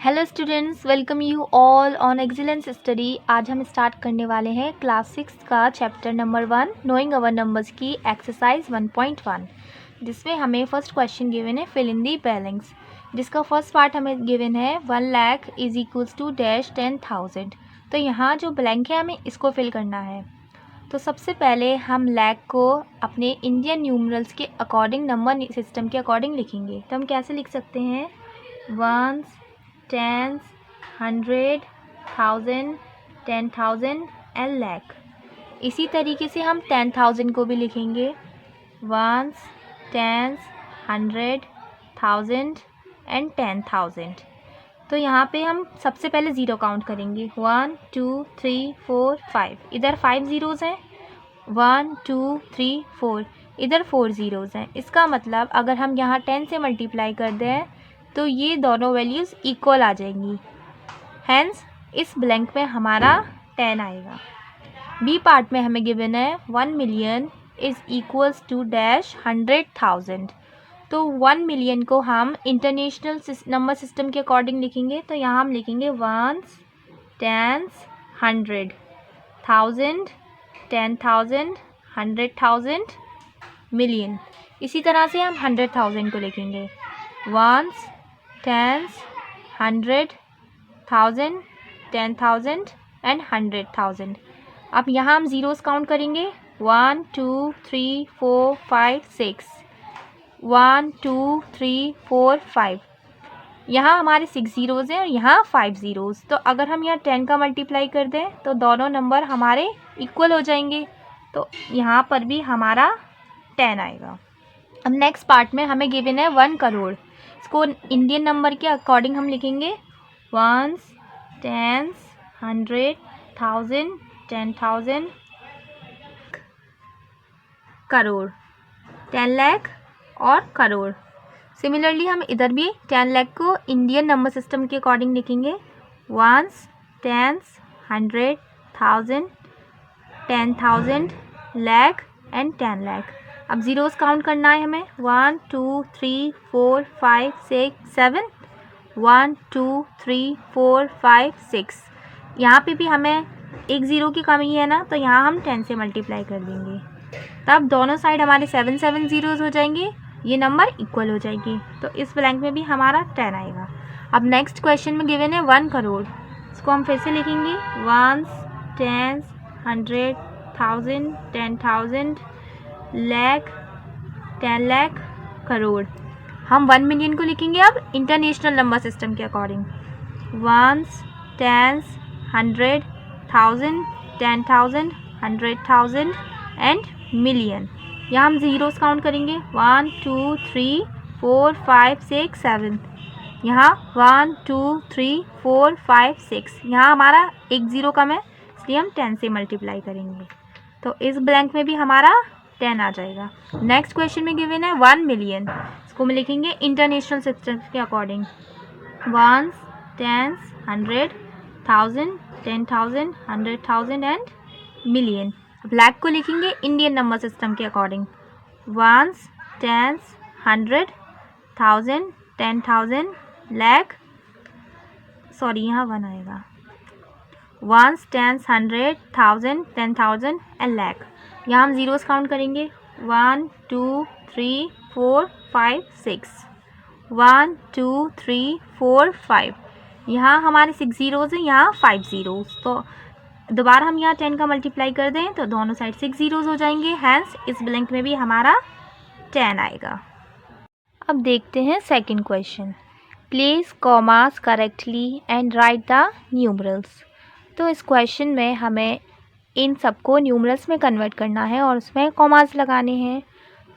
Hello students, welcome you all on excellence study. आज हम start करने वाले हैं क्लास 6 का chapter number 1 knowing our numbers की एक्सरसाइज 1.1, जिसमें हमें फर्स्ट क्वेश्चन गिवन है फिल इन दी ब्लैंक्स, जिसका फर्स्ट पार्ट हमें गिवन है 1 lakh is equals to dash 10,000। तो यहाँ जो ब्लैंक है हमें इसको फिल करना है। तो सबसे पहले हम लैख को अपने इंडियन न्यूमरल्स के अकॉर्डिंग नंबर सिस्टम के अकॉर्डिंग लिखेंगे। तो हम कैसे लिख सकते हैं? Ones, tens, 100, 1000, 10,000 and lakh. इसी तरीके से हम 10,000 को भी लिखेंगे। Ones, tens, 100, 1000 and 10,000। तो यहाँ पे हम सबसे पहले ज़ीरो काउंट करेंगे। 1 2 3 4 5, इधर 5 ज़ीरोज़ हैं। 1 2 3 4, इधर 4 ज़ीरोज़ हैं। इसका मतलब अगर हम यहाँ 10 से मल्टीप्लाई कर दें तो ये दोनों वैल्यूज़ इक्वल आ जाएंगी। हैंस इस ब्लैंक में हमारा 10 आएगा। बी पार्ट में हमें गिवन है 1 million is equals to dash 100,000। तो 1 मिलियन को हम इंटरनेशनल नंबर सिस्टम के अकॉर्डिंग लिखेंगे। तो यहाँ हम लिखेंगे वंस, टेंस, 100, 1000, 10,000, 100,000, मिलियन। इसी तरह से हम 100,000 को लिखेंगे। Ones, tens, 100, 1000, 10,000 and 100,000। अब यहाँ हम ज़ीरोज़ काउंट करेंगे। 1 2 3 4 5 6, 1 2 3 4 5। यहाँ हमारे 6 ज़ीरोज़ हैं और यहाँ 5 ज़ीरोज़। तो अगर हम यहाँ 10 का मल्टीप्लाई कर दें तो दोनों नंबर हमारे इक्वल हो जाएंगे। तो यहाँ पर भी हमारा 10 आएगा। अब नेक्स्ट पार्ट में हमें गिवन है 1 करोड़। इसको इंडियन नंबर के अकॉर्डिंग हम लिखेंगे। वंस, टेंस, 100, 1000, 10,000, करोड़, 10 लाख और करोड़। सिमिलरली हम इधर भी 10 लाख को इंडियन नंबर सिस्टम के अकॉर्डिंग लिखेंगे। Ones, tens, 100, 1000, 10,000, lakh and 10 lakh. अब ज़ीरोज़ काउंट करना है हमें। 1 2 3 4 5 6 7, 1 2 3 4 5 6। यहाँ पे भी हमें एक ज़ीरो की कमी है ना, तो यहाँ हम 10 से मल्टीप्लाई कर देंगे। तब दोनों साइड हमारे 7 7 ज़ीरोज़ हो जाएंगे, ये नंबर इक्वल हो जाएगी। तो इस ब्लैंक में भी हमारा 10 आएगा। अब नेक्स्ट क्वेश्चन में गिवन है 1 करोड़। इसको हम फिर से लिखेंगे। Ones, tens, 100, 1000, 10,000, lakh, 10 lakh, crore. हम 1 मिलियन को लिखेंगे अब इंटरनेशनल नंबर सिस्टम के according. Ones, tens, 100, 1000, 10,000, 100,000 and million. यहाँ हम ज़ीरोज़ काउंट करेंगे। 1 2 3 4 5 6 7। यहाँ 1 2 3 4 5 6। यहाँ हमारा एक ज़ीरो कम है, इसलिए हम 10 से मल्टीप्लाई करेंगे। तो इस ब्लैंक में भी हमारा 10 आ जाएगा। नेक्स्ट क्वेश्चन में गिवन है 1 मिलियन। इसको हम लिखेंगे इंटरनेशनल सिस्टम के according. Ones, tens, 100, 1000, 10,000, 100,000 and million. अब लाख को लिखेंगे इंडियन नंबर सिस्टम के according. Ones, tens, 100, 1000, 10,000, lakh, sorry यहाँ 1 आएगा। Ones, tens, 100, 1000, 10,000 and lakh. यहाँ हम ज़ीरोज़ काउंट करेंगे। 1 2 3 4 5 6, 1 2 3 4 5। यहाँ हमारे 6 ज़ीरोज़ हैं, यहाँ 5 ज़ीरोज़। तो दोबारा हम यहाँ 10 का मल्टीप्लाई कर दें तो दोनों साइड 6 ज़ीरोज़ हो जाएंगे। हैंस इस ब्लैंक में भी हमारा 10 आएगा। अब देखते हैं second question. Place commas correctly and write the numerals. तो इस क्वेश्चन में हमें इन सबको न्यूमरल्स में कन्वर्ट करना है और उसमें कॉमास लगाने हैं।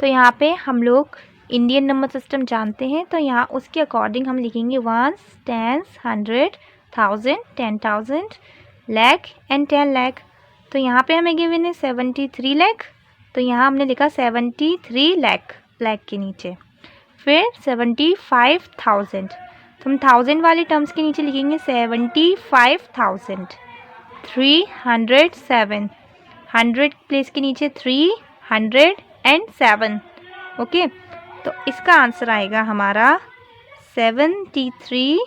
तो यहाँ पे हम लोग इंडियन नंबर सिस्टम जानते हैं, तो यहाँ उसके अकॉर्डिंग हम लिखेंगे ones, tens, 100, 1000, 10,000, lakh and 10 lakh. तो यहाँ पे हमें गिवन है 73 लाख, तो यहाँ हमने लिखा 73 लाख लाख के नीचे। फिर 75,000, तो हम 1000 वाले टर्म्स के नीचे लिखेंगे 75,000। 307, 100 प्लेस के नीचे 307। ओके, तो इसका आंसर आएगा हमारा 73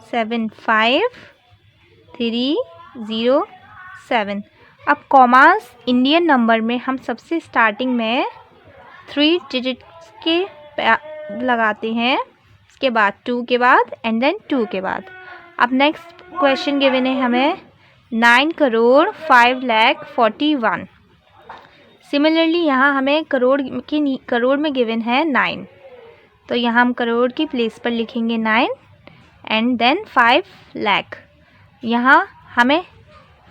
75307। अब कॉमास इंडियन नंबर में हम सबसे स्टार्टिंग में 3 डिजिट्स के लगाते हैं, उसके बाद 2 के बाद एंड देन 2 के बाद। अब नेक्स्ट क्वेश्चन गिवन है हमें 9,05,41,000। सिमिलरली यहाँ हमें करोड़ में गिवन है 9, तो यहाँ हम करोड़ की प्लेस पर लिखेंगे 9 एंड देन 5 लाख। यहाँ हमें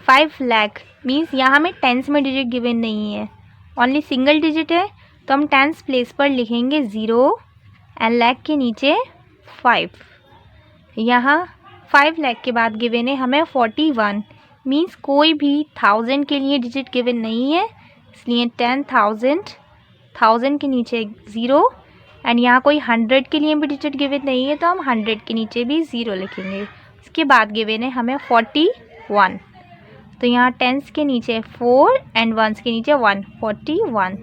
5 लाख मीन्स यहाँ हमें टेंस में डिजिट गिवन नहीं है, ओनली सिंगल डिजिट है, तो हम टेंस प्लेस पर लिखेंगे 0 एंड लाख के नीचे 5। यहाँ 5 लाख के बाद गिवन है हमें 41 मीन्स कोई भी 1000 के लिए डिजिट गिवन नहीं है, इसलिए 10,000 के नीचे 0 एंड यहाँ कोई 100 के लिए भी डिजिट गिवन नहीं है, तो हम 100 के नीचे भी 0 लिखेंगे। उसके बाद गिवन है हमें 41, तो यहाँ टेंस के नीचे 4 एंड वंस के नीचे 1, 41।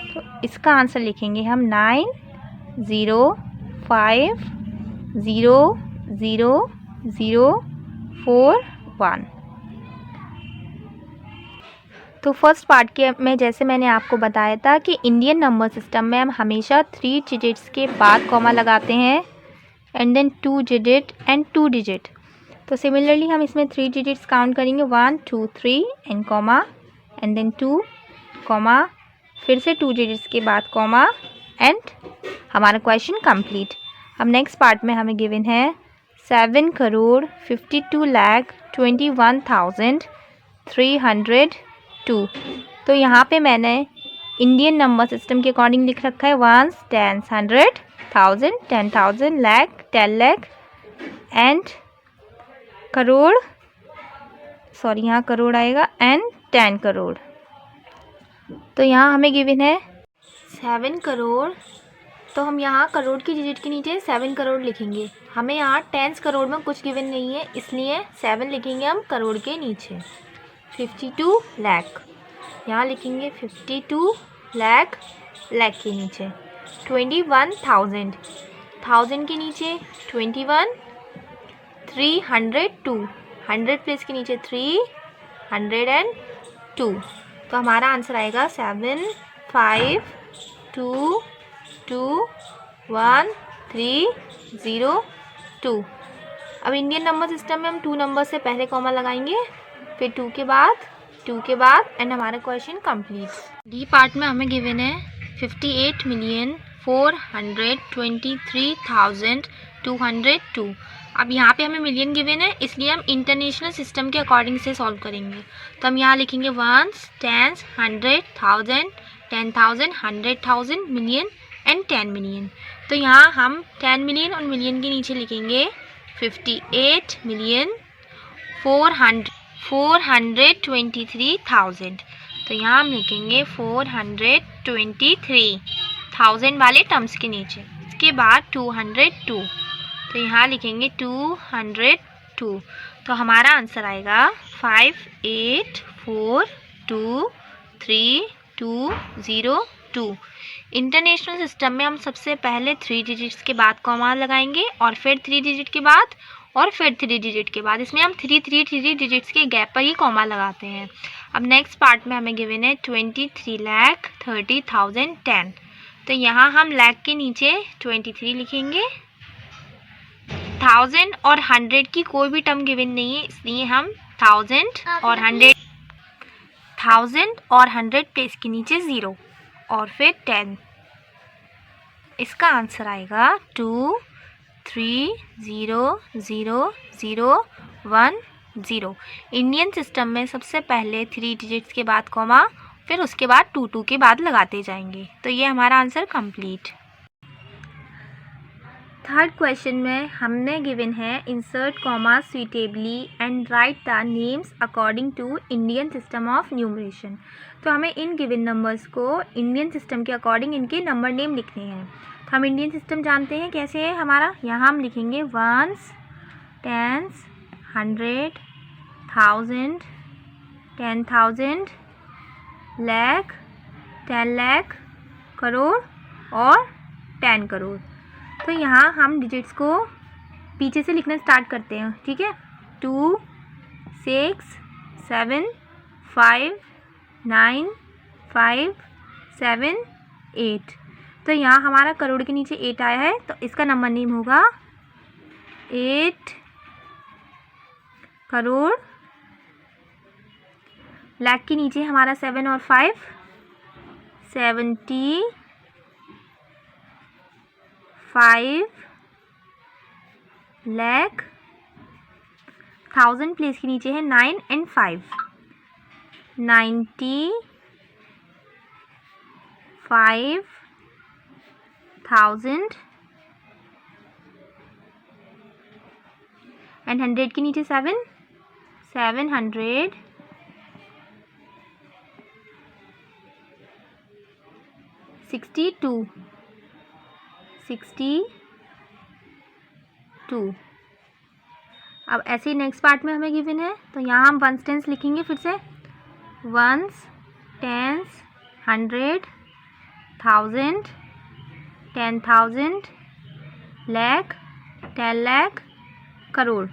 तो इसका आंसर लिखेंगे हम 9,0,0,0,4,1। तो फर्स्ट पार्ट के में जैसे मैंने आपको बताया था कि इंडियन नंबर सिस्टम में हम हमेशा 3 डिजिट्स के बाद कॉमा लगाते हैं and then 2 digit and 2 digit. तो सिमिलरली हम इसमें 3 डिजिट्स काउंट करेंगे 1 2 3 and comma and then 2 comma, फिर से 2 डिजिट्स के बाद कॉमा एंड हमारा क्वेश्चन कंप्लीट। अब नेक्स्ट पार्ट में हमें गिवन है 7,52,21,302। तो यहाँ पे मैंने इंडियन नंबर सिस्टम के अकॉर्डिंग लिख रखा है 1 10 100 1000 10,000 लाख 10 लाख एंड करोड़, सॉरी यहाँ करोड़ आएगा एंड 10 करोड़। तो यहाँ हमें गिवन है 7 करोड़, तो हम यहाँ करोड़ की डिजिट के नीचे 7 करोड़ लिखेंगे। हमें यहाँ 10 करोड़ में कुछ गिवन नहीं है, इसलिए 7 लिखेंगे हम करोड़ के नीचे। 52 लाख, यहाँ लिखेंगे 52 लाख के नीचे। 21,000, 1000 के नीचे 21। 302, 100 प्लेस के नीचे 302। तो हमारा आंसर आएगा 75221,302। अब इंडियन नंबर सिस्टम में हम 2 नंबर से पहले कॉमा लगाएंगे, फिर 2 के बाद एंड हमारा क्वेश्चन कंप्लीट। डी पार्ट में हमें गिवन है 58,423,202। अब यहाँ पे हमें मिलियन गिवन है, इसलिए हम इंटरनेशनल सिस्टम के अकॉर्डिंग से सॉल्व करेंगे। तो हम यहाँ लिखेंगे 1s 10s 100 1000 10,000 100,000 million and 10 million. तो यहाँ हम 10 मिलियन और मिलियन के नीचे लिखेंगे 58,423,000। तो यहाँ हम लिखेंगे 423,000 वाले टर्म्स के नीचे। इसके बाद 202, तो यहाँ लिखेंगे 202। तो हमारा आंसर आएगा 58,423,202। इंटरनेशनल सिस्टम में हम सबसे पहले 3 डिजिट्स के बाद कॉमा लगाएंगे और फिर 3 डिजिट के बाद और फिर 3 डिजिट के बाद। इसमें हम 3 डिजिट्स के गैप पर ही कॉमा लगाते हैं। अब नेक्स्ट पार्ट में हमें गिवन है 23,30,010। तो यहाँ हम लाख के नीचे 23 लिखेंगे। 1000 और 100 की कोई भी टर्म गिवन नहीं है, इसलिए हम 1000 और 100 प्लेस के नीचे 0 और फिर 10। इसका आंसर आएगा 23000010। इंडियन सिस्टम में सबसे पहले 3 डिजिट्स के बाद कॉमा, फिर उसके बाद 2 के बाद लगाते जाएंगे। तो ये हमारा आंसर कंप्लीट। थर्ड क्वेश्चन में हमने गिवन है insert comma suitably and write the names according to Indian system of numeration. तो हमें इन गिवन नंबर्स को इंडियन सिस्टम के अकॉर्डिंग इनके नंबर नेम लिखने हैं। तो हम इंडियन सिस्टम जानते हैं कैसे है हमारा। यहाँ हम लिखेंगे 1s 10s 100 1000 10,000 लाख 10 लाख करोड़ और 10 करोड़। तो यहाँ हम डिजिट्स को पीछे से लिखना स्टार्ट करते हैं, ठीक है। 2 6 7 5 9 5 7 8। तो यहाँ हमारा करोड़ के नीचे 8 आया है, तो इसका नंबर नेम होगा 8 करोड़। लाख के नीचे हमारा 7 और 5 75 लाख। 1000 प्लेस के नीचे है 9 एंड 5 95,000 एंड 100 के नीचे 7 700 62 62। अब ऐसे ही नेक्स्ट पार्ट में हमें गिवन है, तो यहाँ हम वंस टेंस लिखेंगे फिर से। Once tens 100 1000 10,000 lakh 10 lakh crore.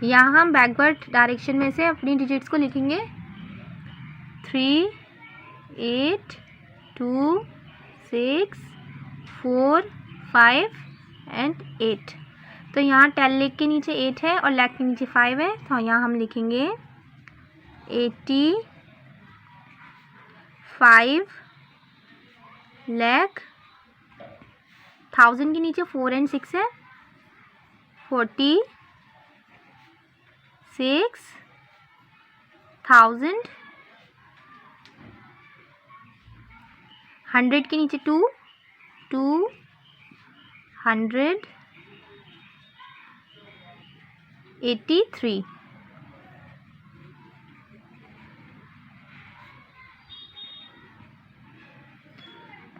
यहाँ हम बैकवर्ड डायरेक्शन में से अपनी डिजिट्स को लिखेंगे 3 8 2 6 4 5 एंड 8। तो यहाँ 10 लाख के नीचे 8 है और लाख के नीचे 5 है, तो यहाँ हम लिखेंगे 85 लाख। 1000 के नीचे 4 एंड 6 है, 46,000। 100 के नीचे 2 283।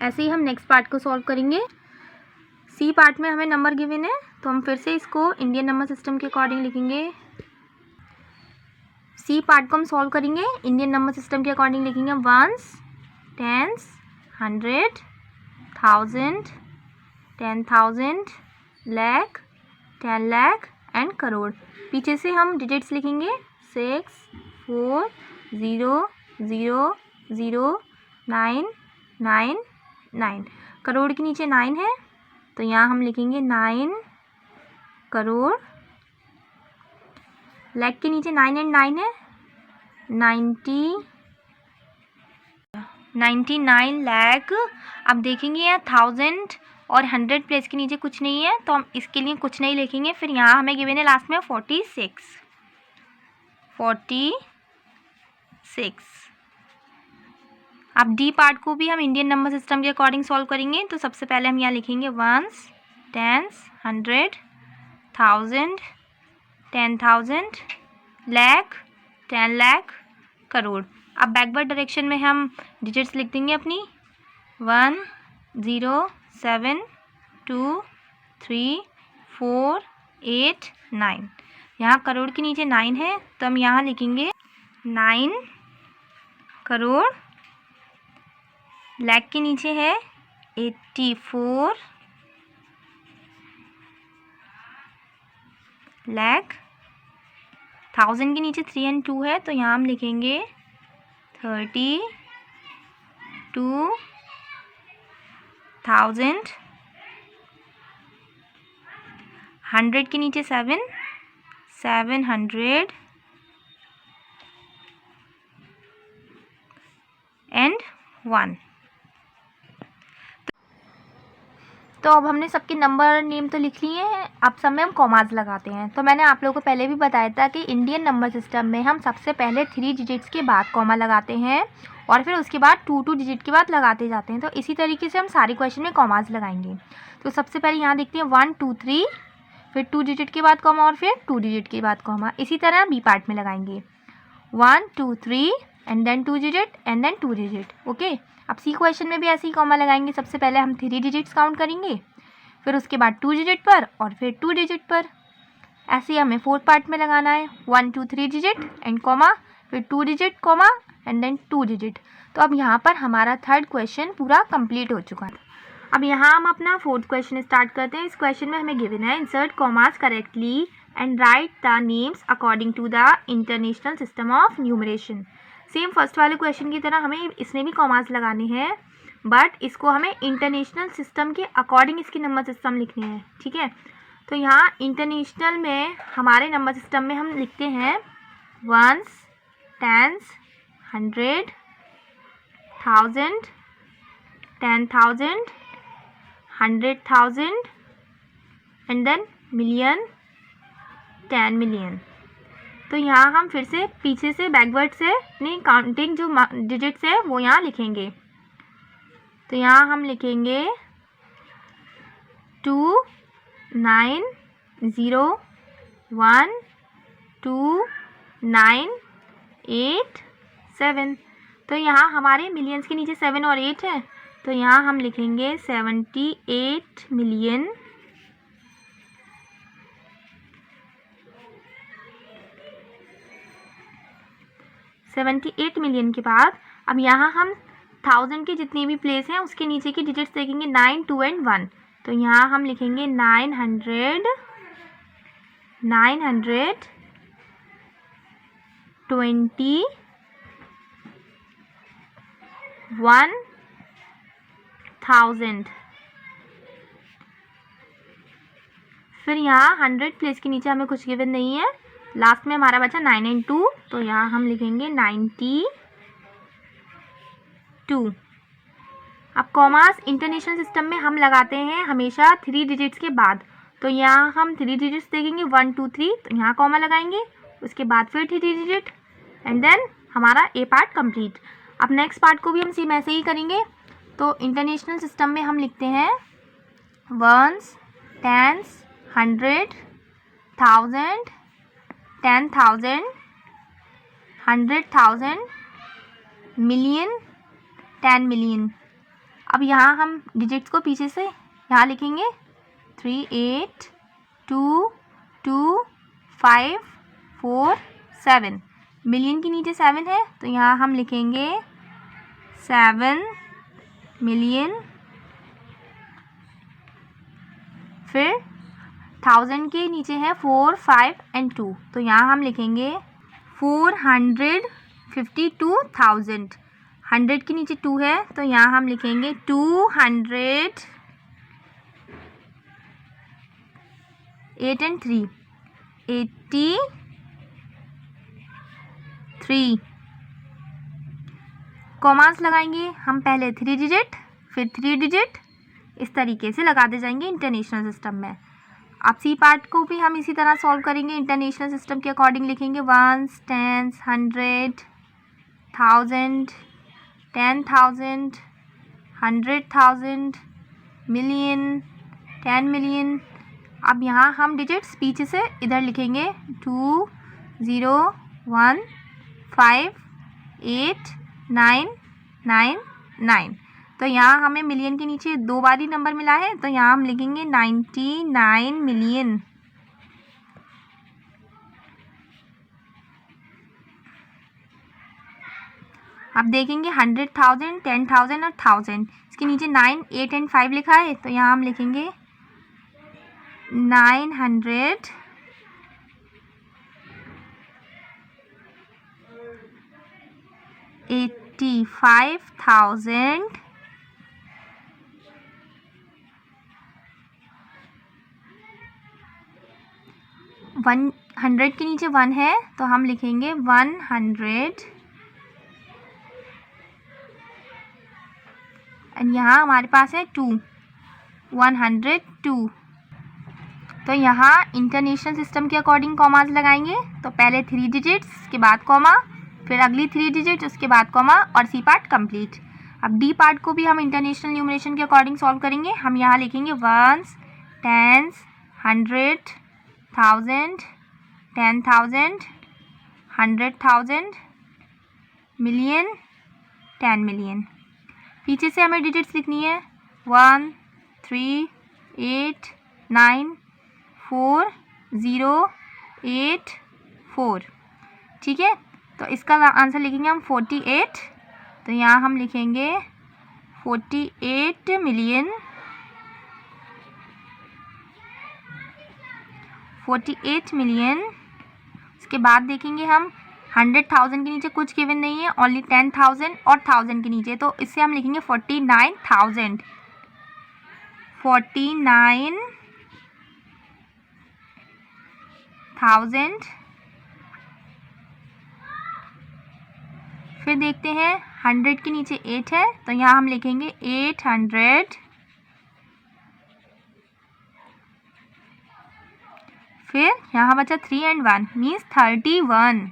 ऐसे ही हम नेक्स्ट पार्ट को सॉल्व करेंगे। सी पार्ट में हमें नंबर गिवन है, तो हम फिर से इसको इंडियन नंबर सिस्टम के अकॉर्डिंग लिखेंगे। सी पार्ट को हम सॉल्व करेंगे इंडियन नंबर सिस्टम के अकॉर्डिंग लिखेंगे। Ones tens 100 1000 10,000 lakh 10 lakh and crore. पीछे से हम डिजिट्स लिखेंगे 6 4 0 0 0 9 9 9। करोड़ के नीचे 9 है, तो यहाँ हम लिखेंगे 9 करोड़। लाख के नीचे 9 एंड 9 है, 99 लाख। अब देखेंगे यहाँ 1000 और 100 प्लेस के नीचे कुछ नहीं है, तो हम इसके लिए कुछ नहीं लिखेंगे। फिर यहाँ हमें गिवन है लास्ट में 46। अब डी पार्ट को भी हम इंडियन नंबर सिस्टम के अकॉर्डिंग सॉल्व करेंगे। तो सबसे पहले हम यहाँ लिखेंगे वंस टेंस 100 1000 10,000 लाख 10 लाख करोड़। अब बैकवर्ड डायरेक्शन में हम डिजिट्स लिख देंगे अपनी 1 0 7 2 3 4 8 9। यहाँ करोड़ के नीचे 9 है, तो हम यहाँ लिखेंगे 9 करोड़। लाख के नीचे है 84 लाख। 1000 के नीचे 3 एंड 2 है, तो यहाँ हम लिखेंगे 32,000। 100 के नीचे 7 700 एंड 1। तो अब हमने सबके नंबर नेम तो लिख लिए हैं, अब सब में हम कॉमाज लगाते हैं। तो मैंने आप लोगों को पहले भी बताया था कि इंडियन नंबर सिस्टम में हम सबसे पहले 3 डिजिट्स के बाद कॉमा लगाते हैं और फिर उसके बाद 2 डिजिट के बाद लगाते जाते हैं। तो इसी तरीके से हम सारे क्वेश्चन में कॉमाज लगाएंगे। तो सबसे पहले यहाँ देखते हैं 1 2 3, फिर 2 डिजिट के बाद कॉमा और फिर 2 डिजिट के बाद कॉमा। इसी तरह बी पार्ट में लगाएंगे 1 2 3 and then 2 digit and then 2 digit. Okay, अब सी क्वेश्चन में भी ऐसे ही कॉमा लगाएंगे। सबसे पहले हम 3 डिजिट्स काउंट करेंगे, फिर उसके बाद 2 डिजिट पर और फिर 2 डिजिट पर। ऐसे ही हमें 4th पार्ट में लगाना है 1 2 3 डिजिट एंड कॉमा, फिर 2 digit comma and then 2 digit. तो अब यहाँ पर हमारा 3rd क्वेश्चन पूरा कंप्लीट हो चुका है। अब यहाँ हम अपना फोर्थ क्वेश्चन स्टार्ट करते हैं। इस क्वेश्चन में हमें गिवन है insert commas correctly and write the names according to the international system of numeration. Same first वाले क्वेश्चन की तरह हमें इसमें भी कॉमास लगाने हैं, बट इसको हमें इंटरनेशनल सिस्टम के अकॉर्डिंग इसकी नंबर सिस्टम लिखनी है। ठीक है, तो यहाँ इंटरनेशनल में हमारे नंबर सिस्टम में हम लिखते हैं ones, tens, 100, 1000, 10,000, 100,000 and then million, 10 million. तो यहाँ हम फिर से पीछे से बैकवर्ड से अपनी काउंटिंग जो डिजिट्स है वो यहाँ लिखेंगे। तो यहाँ हम लिखेंगे 2 9 0 1 2 9 8 7। तो यहाँ हमारे मिलियंस के नीचे 7 और 8 है, तो यहाँ हम लिखेंगे 78 मिलियन 78 मिलियन के बाद अब यहाँ हम 1000 के जितनी भी प्लेस हैं उसके नीचे की डिजिट्स देखेंगे 9 2 एंड 1। तो यहाँ हम लिखेंगे 900 920 1000। फिर यहाँ 100 प्लेस के नीचे हमें कुछ गिवन नहीं है, लास्ट में हमारा बचा 9 एंड 2, तो यहाँ हम लिखेंगे 92। अब कॉमास इंटरनेशनल सिस्टम में हम लगाते हैं हमेशा 3 डिजिट्स के बाद। तो यहाँ हम 3 डिजिट्स देखेंगे 1 2 3, तो यहाँ कॉमा लगाएंगे, उसके बाद फिर 3 डिजिट एंड देन हमारा ए पार्ट कंप्लीट। अब नेक्स्ट पार्ट को भी हम सेम ऐसे ही करेंगे। तो इंटरनेशनल सिस्टम में हम लिखते हैं वंस, टेंस, 100, 1000, 10,000, 100,000, मिलियन, 10 मिलियन। अब यहाँ हम डिजिट्स को पीछे से यहाँ लिखेंगे 3 8 2 2 5 4 7। मिलियन के नीचे 7 है, तो यहाँ हम लिखेंगे 7 मिलियन। फिर 1000 के नीचे है 4 5 एंड 2, तो यहाँ हम लिखेंगे 452,000। 100 के नीचे 2 है, तो यहाँ हम लिखेंगे 200 8 एंड 3 83। कॉमास लगाएंगे हम पहले 3 डिजिट फिर 3 डिजिट, इस तरीके से लगाते जाएंगे इंटरनेशनल सिस्टम में। अब सी पार्ट को भी हम इसी तरह सॉल्व करेंगे, इंटरनेशनल सिस्टम के अकॉर्डिंग लिखेंगे वंस, टेंस, 100, 1000, 10,000, 100,000, मिलियन, 10 मिलियन। अब यहाँ हम डिजिट्स पीछे से इधर लिखेंगे 2 0 1 5 8 9 9 9। तो यहाँ हमें मिलियन के नीचे 2 बार ही नंबर मिला है, तो यहाँ हम लिखेंगे 99 मिलियन। अब देखेंगे 100,000, 10,000 और 1000, इसके नीचे 9 8 एंड 5 लिखा है, तो यहाँ हम लिखेंगे 900 85,000 100 के नीचे 1 है, तो हम लिखेंगे 100 एंड यहाँ हमारे पास है 2 102। तो यहाँ इंटरनेशनल सिस्टम के अकॉर्डिंग कॉमास लगाएंगे। तो पहले 3 डिजिट्स के बाद कॉमा, फिर अगली 3 डिजिट उसके बाद कॉमा और सी पार्ट कंप्लीट। अब डी पार्ट को भी हम इंटरनेशनल न्यूमरेशन के अकॉर्डिंग सॉल्व करेंगे। हम यहाँ लिखेंगे वंस, टेंस, 100, 1000, 10,000, 100,000, मिलियन, 10 मिलियन। पीछे से हमें डिजिट्स लिखनी है 1 3 8 9 4 0 8 4। ठीक है, तो इसका आंसर लिखेंगे हम 48। तो यहाँ हम लिखेंगे 48 मिलियन 48 मिलियन। उसके बाद देखेंगे हम 100,000 के नीचे कुछ गिवन नहीं है, ओनली 10,000 और 1000 के नीचे, तो इससे हम लिखेंगे 49,000। 49,000। फिर देखते हैं 100 के नीचे 8 है, तो यहाँ हम लिखेंगे 800। फिर यहाँ बचा 3 and 1 मीन्स 31।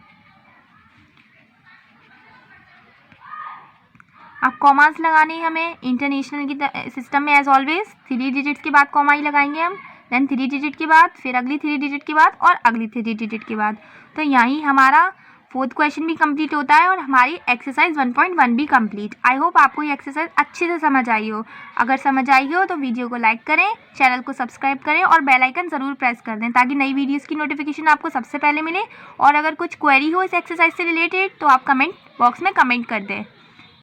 अब कॉमास लगाने हमें इंटरनेशनल की सिस्टम में एज ऑलवेज 3 डिजिट्स के बाद कॉमा ही लगाएंगे हम, देन 3 डिजिट के बाद, फिर अगली 3 डिजिट के बाद और अगली 3 डिजिट के बाद। तो यहीं हमारा 4th क्वेश्चन भी कंप्लीट होता है और हमारी एक्सरसाइज 1.1 भी कंप्लीट। आई होप आपको ये एक्सरसाइज अच्छे से समझ आई हो। अगर समझ आई हो तो वीडियो को लाइक करें, चैनल को सब्सक्राइब करें और बेल आइकन ज़रूर प्रेस कर दें ताकि नई वीडियोज़ की नोटिफिकेशन आपको सबसे पहले मिले। और अगर कुछ क्वेरी हो इस एक्सरसाइज से रिलेटेड तो आप कमेंट बॉक्स में कमेंट कर दें।